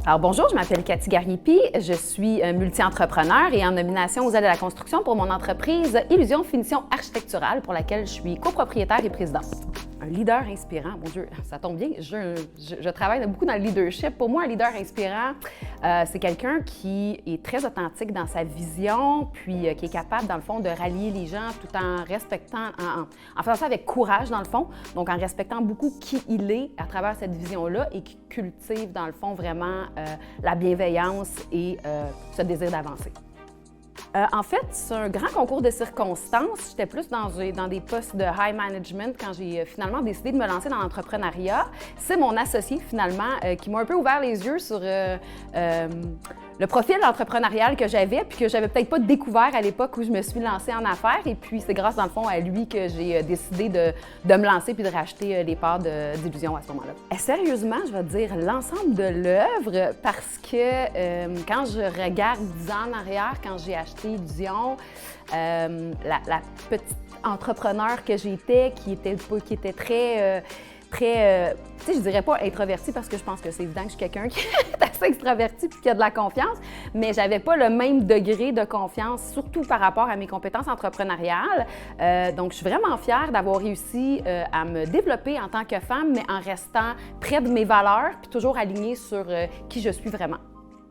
Alors bonjour, je m'appelle Cathy Gariepi, je suis multi-entrepreneur et en nomination aux aides à la construction pour mon entreprise Illusion Finition Architecturale pour laquelle je suis copropriétaire et présidente. Un leader inspirant, mon Dieu, ça tombe bien, je travaille beaucoup dans le leadership. Pour moi, un leader inspirant, c'est quelqu'un qui est très authentique dans sa vision, puis qui est capable, dans le fond, de rallier les gens tout en respectant, en faisant ça avec courage, dans le fond, donc en respectant beaucoup qui il est à travers cette vision-là et qui cultive, dans le fond, vraiment la bienveillance et ce désir d'avancer. En fait, c'est un grand concours de circonstances. J'étais plus dans des postes de high management quand j'ai finalement décidé de me lancer dans l'entrepreneuriat. C'est mon associé, finalement, qui m'a un peu ouvert les yeux sur le profil entrepreneurial que j'avais puis que j'avais peut-être pas découvert à l'époque où je me suis lancée en affaires. Et puis, c'est grâce, dans le fond, à lui que j'ai décidé de me lancer puis de racheter les parts d'Illusion à ce moment-là. Et sérieusement, je vais te dire l'ensemble de l'œuvre parce que quand je regarde 10 ans en arrière, quand j'ai acheté Illusion, la petite entrepreneur que j'étais, qui était très, tu sais, je dirais pas introvertie parce que je pense que c'est évident que je suis quelqu'un qui est assez extraverti puis qui a de la confiance, mais j'avais pas le même degré de confiance, surtout par rapport à mes compétences entrepreneuriales. Donc, je suis vraiment fière d'avoir réussi à me développer en tant que femme, mais en restant près de mes valeurs puis toujours alignée sur qui je suis vraiment.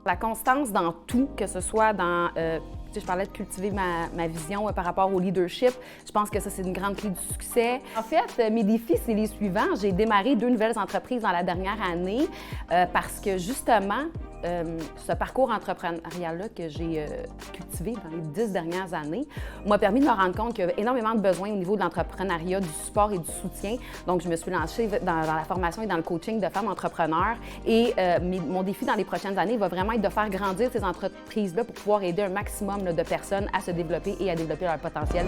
La constance dans tout, que ce soit dans... je parlais de cultiver ma vision par rapport au leadership. Je pense que ça, c'est une grande clé du succès. En fait, mes défis, c'est les suivants. J'ai démarré 2 nouvelles entreprises dans la dernière année parce que, justement, ce parcours entrepreneurial-là que j'ai cultivé dans les 10 dernières années m'a permis de me rendre compte qu'il y avait énormément de besoins au niveau de l'entrepreneuriat, du support et du soutien. Donc, je me suis lancée dans la formation et dans le coaching de femmes entrepreneurs. Et mon défi dans les prochaines années va vraiment être de faire grandir ces entreprises-là pour pouvoir aider un maximum de personnes à se développer et à développer leur potentiel.